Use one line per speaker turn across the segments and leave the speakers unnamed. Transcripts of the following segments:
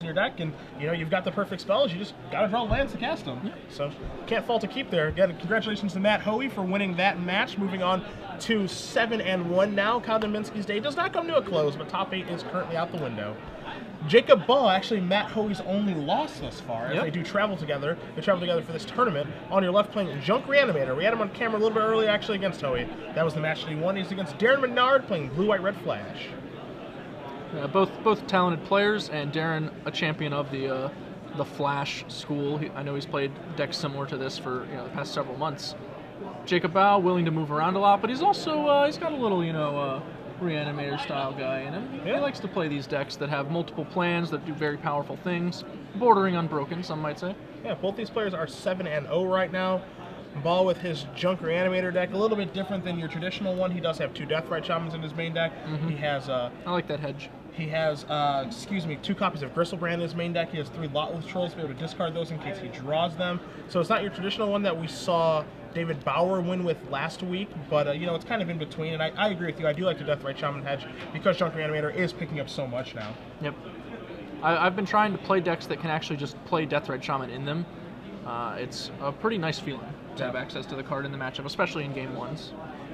in your deck, and you've got the perfect spells. You just got to draw lands to cast them.
Yep.
So can't fault a keep there. Again, congratulations to Matt Hoey for winning that match. Moving on to 7-1 now. Kyle Dominski's day does not come to a close, but top 8 is currently out the window. Jacob Baugh, actually Matt Hoey's only loss thus far. As they do travel together. They travel together for this tournament. On your left, playing Junk Reanimator. We had him on camera a little bit earlier, actually, against Hoey. That was the match that he won. He's against Darin Minard, playing Blue, White, Red Flash.
Both talented players, and Darin a champion of the Flash school. I know he's played decks similar to this for the past several months. Jacob Baugh willing to move around a lot, but he's also he's got a little Reanimator style guy in him. He likes to play these decks that have multiple plans that do very powerful things, bordering unbroken, some might say.
Yeah, both these players are 7-0 right now. Baugh with his Junk Reanimator deck, a little bit different than your traditional one. He does have 2 Deathrite Shamans in his main deck. He has
I like that hedge.
He has 2 copies of Gristlebrand in his main deck. He has 3 Lotless Trolls to be able to discard those in case he draws them. So it's not your traditional one that we saw David Baugh win with last week, but it's kind of in between. And I agree with you. I do like the Deathrite Shaman hedge because Junk Reanimator is picking up so much now.
Yep. I've been trying to play decks that can actually just play Deathrite Shaman in them. It's a pretty nice feeling to have access to the card in the matchup, especially in game 1s.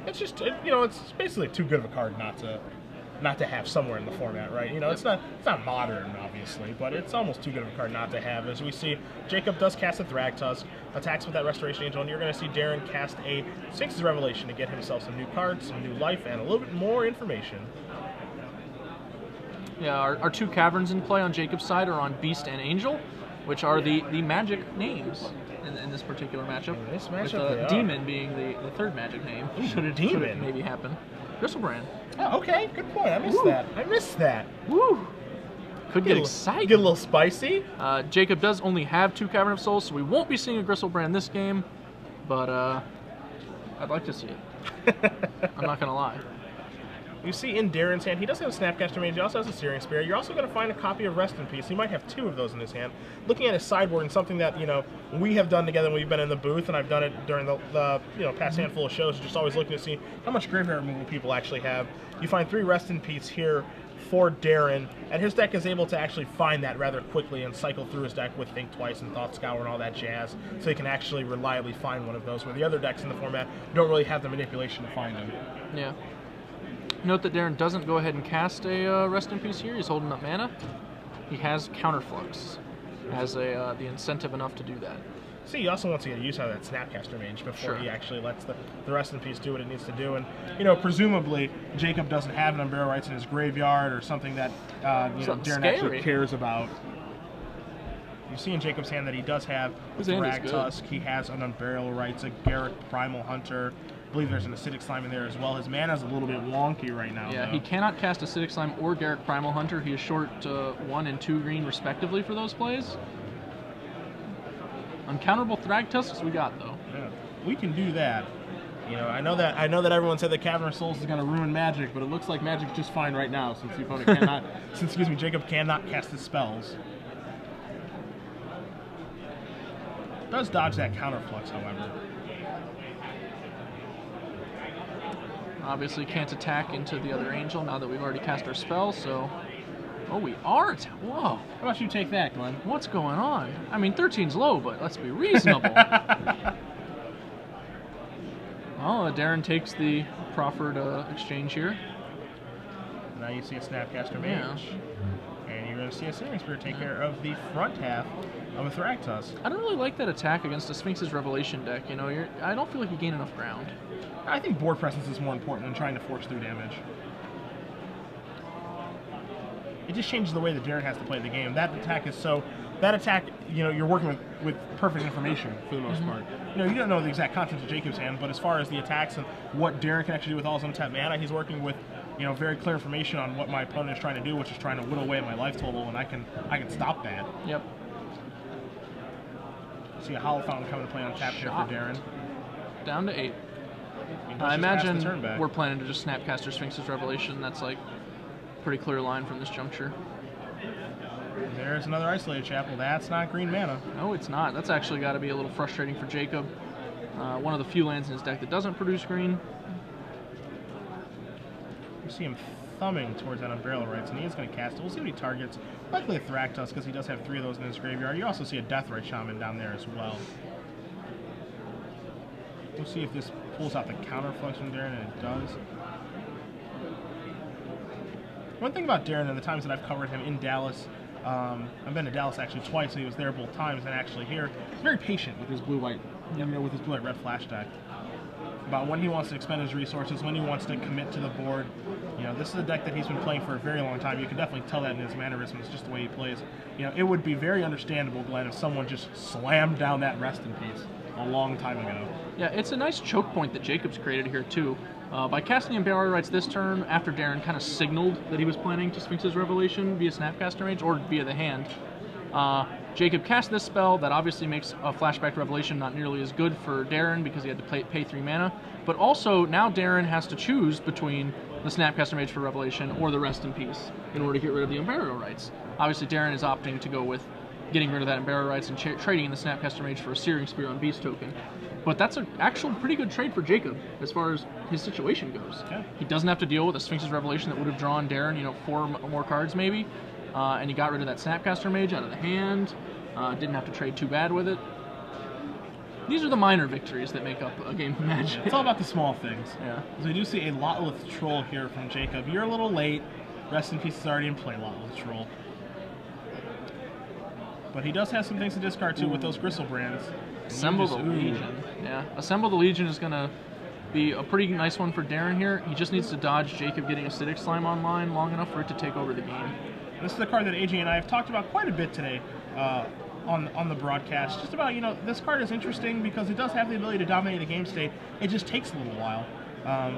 It's just it's basically too good of a card not to have somewhere in the format, right? It's not modern, obviously, but it's almost too good of a card not to have. As we see, Jacob does cast a Thragtusk, attacks with that Restoration Angel, and you're going to see Darin cast a Sphinx's Revelation to get himself some new cards, some new life, and a little bit more information.
Yeah, our 2 caverns in play on Jacob's side are on Beast and Angel, which are the magic names in this particular matchup.
In this matchup,
with Demon being the 3rd magic name. Should it maybe happen. Gristlebrand.
Oh, okay, good point. I missed that.
Woo! Could get excited.
Get a little spicy.
Jacob does only have 2 Cavern of Souls, so we won't be seeing a Gristlebrand this game, but I'd like to see it. I'm not gonna lie.
You see in Darin's hand, he does have a Snapcaster Mage, he also has a Searing Spear. You're also going to find a copy of Rest in Peace. He might have 2 of those in his hand. Looking at his sideboard, and something that, we have done together when we've been in the booth, and I've done it during the past handful of shows, just always looking to see how much graveyard removal people actually have. You find 3 Rest in Peace here for Darin, and his deck is able to actually find that rather quickly and cycle through his deck with Think Twice and Thought Scour and all that jazz, so he can actually reliably find one of those, where the other decks in the format don't really have the manipulation to find them.
Yeah. Note that Darin doesn't go ahead and cast a Rest in Peace here. He's holding up mana. He has Counterflux. Has the incentive enough to do that.
See, he also wants to get use out of that Snapcaster Mage before he actually lets the Rest in Peace do what it needs to do. And, presumably, Jacob doesn't have an Unburial Rites in his graveyard or something that, Darin actually cares about. You see in Jacob's hand that he does have a Thragtusk. He has an Unburial Rites, a Garrett Primal Hunter. I believe there's an Acidic Slime in there as well. His mana's a little bit wonky right now.
Yeah, he cannot cast Acidic Slime or Garrett Primal Hunter. He is short 1 and 2 green respectively for those plays. Uncounterable Thragtusks we got though.
Yeah, we can do that. I know that everyone said that Cavern of Souls is going to ruin Magic, but it looks like Magic's just fine right now since the opponent cannot, Jacob cannot cast his spells. Does dodge that Counterflux, however.
Obviously can't attack into the other Angel now that we've already cast our spell, so... Oh, we are Whoa.
How about you take that, Glenn?
What's going on? I mean, 13's low, but let's be reasonable. Well, Darin takes the proffered exchange here.
Now you see a Snapcaster Mage. And you're going to see a Searing Spear take care of the front half of a Thragtusk.
I don't really like that attack against a Sphinx's Revelation deck. I don't feel like you gain enough ground.
I think board presence is more important than trying to force through damage. It just changes the way that Darin has to play the game. That attack, you're working with perfect information for the most part. You don't know the exact contents of Jacob's hand, but as far as the attacks and what Darin can actually do with all his untapped mana, he's working with, very clear information on what my opponent is trying to do, which is trying to whittle away at my life total, and I can stop that.
Yep.
See a Hollow Fountain coming to play on tap here for Darin.
Down to 8. I imagine we're planning to just Snapcaster Sphinx's Revelation. That's like pretty clear line from this juncture.
There's another Isolated Chapel. That's not green mana.
No, it's not. That's actually got to be a little frustrating for Jacob. One of the few lands in his deck that doesn't produce green.
You see him thumbing towards that Unburial Rites, and he is going to cast it. We'll see what he targets Likely a Thragtusk, because he does have 3 of those in his graveyard. You also see a Deathrite Shaman down there as well. We'll see if this pulls out the Counterflux from Darin, and it does. One thing about Darin, and the times that I've covered him in Dallas, I've been to Dallas actually twice, so he was there both times, and actually here, he's very patient with his blue-white, with his blue-white red flash deck. About when he wants to expend his resources, when he wants to commit to the board. You know, this is a deck that he's been playing for a very long time. You can definitely tell that in his mannerisms, just the way he plays. You know, it would be very understandable, Glenn, if someone just slammed down that Rest in Peace a long time ago.
Yeah, it's a nice choke point that Jacob's created here, too. By casting in Barrier Rights this turn, after Darin kind of signaled that he was planning to Sphinx's Revelation via Snapcaster Mage or via the hand, Jacob cast this spell. That obviously makes a Flashback Revelation not nearly as good for Darin because he had to pay 3 mana. But also, now Darin has to choose between the Snapcaster Mage for Revelation or the Rest in Peace in order to get rid of the Burial Rights. Obviously, Darin is opting to go with getting rid of that Burial Rights and trading in the Snapcaster Mage for a Searing Spear on Beast token. But that's an actual pretty good trade for Jacob as far as his situation goes.
Okay.
He doesn't have to deal with a Sphinx's Revelation that would have drawn Darin, 4 more cards maybe. And he got rid of that Snapcaster Mage out of the hand. Didn't have to trade too bad with it. These are the minor victories that make up a game of Magic.
It's all about the small things.
Yeah.
So we do see a Lotleth Troll here from Jacob. You're a little late. Rest in Peace is already in play, Lotleth Troll. But he does have some things to discard too with those Gristlebrands.
Assemble the Legion. Yeah, Assemble the Legion is going to be a pretty nice one for Darin here. He just needs to dodge Jacob getting Acidic Slime online long enough for it to take over the game.
This is a card that AJ and I have talked about quite a bit today on the broadcast. Just about, this card is interesting because it does have the ability to dominate a game state. It just takes a little while.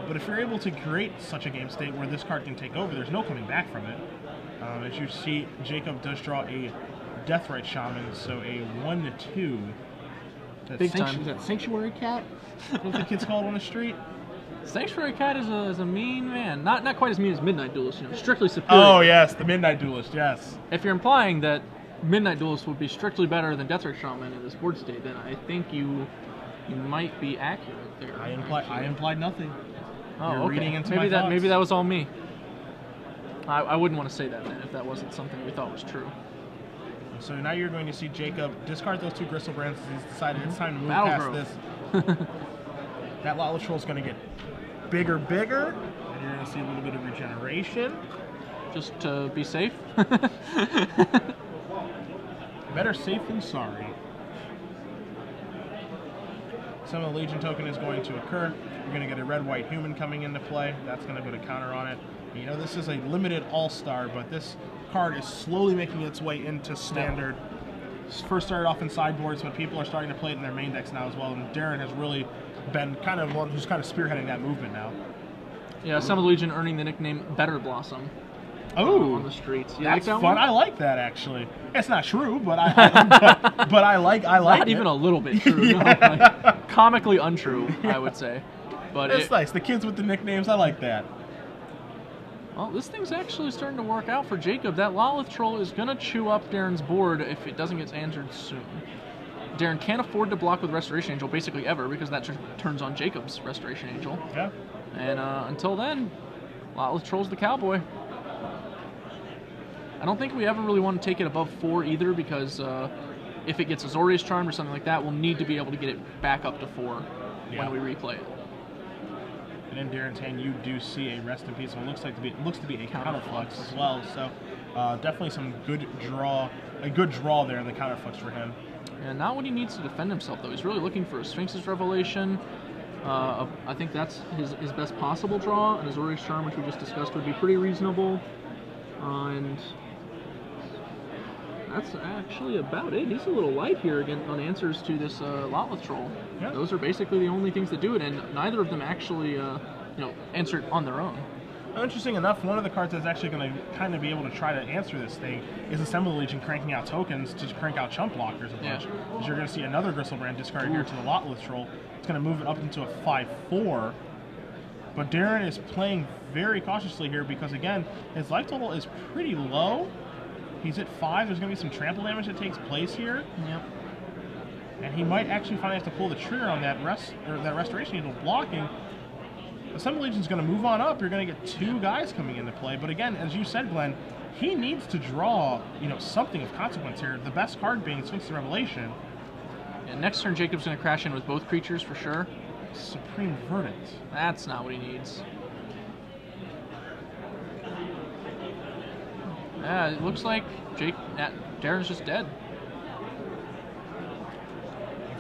But if you're able to create such a game state where this card can take over, there's no coming back from it. As you see, Jacob does draw a Deathrite Shaman, so a 1/2.
Big time.
Is that Sanctuary Cat? What the kids call it on the street?
Sanctuary Cat is a mean man. Not quite as mean as Midnight Duelist, strictly superior.
Oh, yes, the Midnight Duelist, yes.
If you're implying that Midnight Duelist would be strictly better than Deathrite Shaman in this board state, then I think you might be accurate there.
I implied nothing.
Oh,
You're
okay.
reading into my thoughts.
Maybe that was all me. I wouldn't want to say that then if that wasn't something we thought was true.
So now you're going to see Jacob discard those 2 Gristlebrands. He's decided it's time to move
Battle
past
Grove.
this. That Lotleth Troll is going to get bigger, and you're going to see a little bit of regeneration.
Just to be safe.
Better safe than sorry. Some of the Legion token is going to occur. You're going to get a red-white human coming into play. That's going to put a counter on it. This is a limited all-star, but this card is slowly making its way into standard. First started off in sideboards, but people are starting to play it in their main decks now as well, and Darin has really been kind of one who's kind of spearheading that movement now.
Yeah, some of the Legion earning the nickname Better Blossom.
Oh,
on the streets. You
that's
like that
fun.
one?
I like that actually. It's not true, but I like
Not
it.
even a little bit true.
Yeah.
No, like, comically untrue, I would say. But
it's nice. The kids with the nicknames, I like that.
Well, this thing's actually starting to work out for Jacob. That Lotleth Troll is going to chew up Darin's board if it doesn't get answered soon. Darin can't afford to block with Restoration Angel basically ever because that turns on Jacob's Restoration Angel.
Yeah.
And until then, Lotleth Troll's the cowboy. I don't think we ever really want to take it above 4 either because if it gets Azorius Charmed or something like that, we'll need to be able to get it back up to 4 when we replay it.
And in Darin's hand, you do see a Rest in Peace. It looks to be a Counterflux as well. So definitely some good draw, a good draw there in the Counterflux for him.
And not when he needs to defend himself though. He's really looking for a Sphinx's Revelation. I think that's his best possible draw. And Azorius Charm, which we just discussed, would be pretty reasonable. And that's actually about it. He's a little light here again on answers to this Lotleth Troll.
Yeah.
Those are basically the only things that do it, and neither of them actually, answer it on their own.
Interesting enough, one of the cards that's actually going to kind of be able to try to answer this thing is Assemble the Legion cranking out tokens to crank out chump blockers a bunch. Because you're going to see another Gristlebrand discarded here to the Lotleth Troll. It's going to move it up into a 5/4. But Darin is playing very cautiously here because, again, his life total is pretty low. He's at 5. There's going to be some trample damage that takes place here.
Yep.
And he might actually finally have to pull the trigger on that Restoration Angel blocking. Assemble Legion's going to move on up. You're going to get 2 guys coming into play. But again, as you said, Glenn, he needs to draw, something of consequence here. The best card being Sphinx of Revelation.
And next turn, Jacob's going to crash in with both creatures for sure.
Supreme Verdict.
That's not what he needs. Yeah, it looks like Darin's just dead.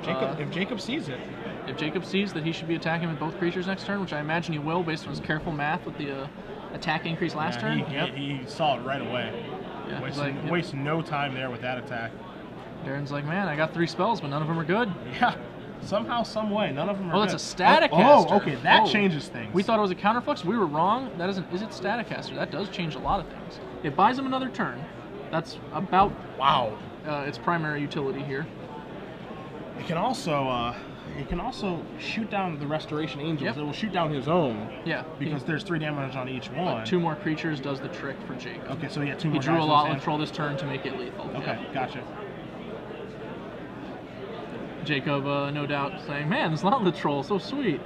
If Jacob sees it.
If Jacob sees that he should be attacking with both creatures next turn, which I imagine he will based on his careful math with the attack increase last turn.
He saw it right away.
Yeah,
waste no time there with that attack.
Darin's like, man, I got 3 spells, but none of them are good.
Yeah, somehow, some way, none of them are good.
Oh, that's a Staticaster.
Oh, okay, that changes things.
We thought it was a Counterflux. We were wrong. That isn't. Is it Staticaster? That does change a lot of things. It buys him another turn. That's about its primary utility here.
It can also shoot down the Restoration Angels.
Yep.
It will shoot down his own.
Yeah.
Because there's 3 damage on each one.
2 more creatures does the trick for Jacob.
Okay, so yeah, 2 more.
He drew a lot of control this turn to make it lethal.
Okay, gotcha.
Jacob, no doubt, saying, man, this Lotlet Troll, so sweet.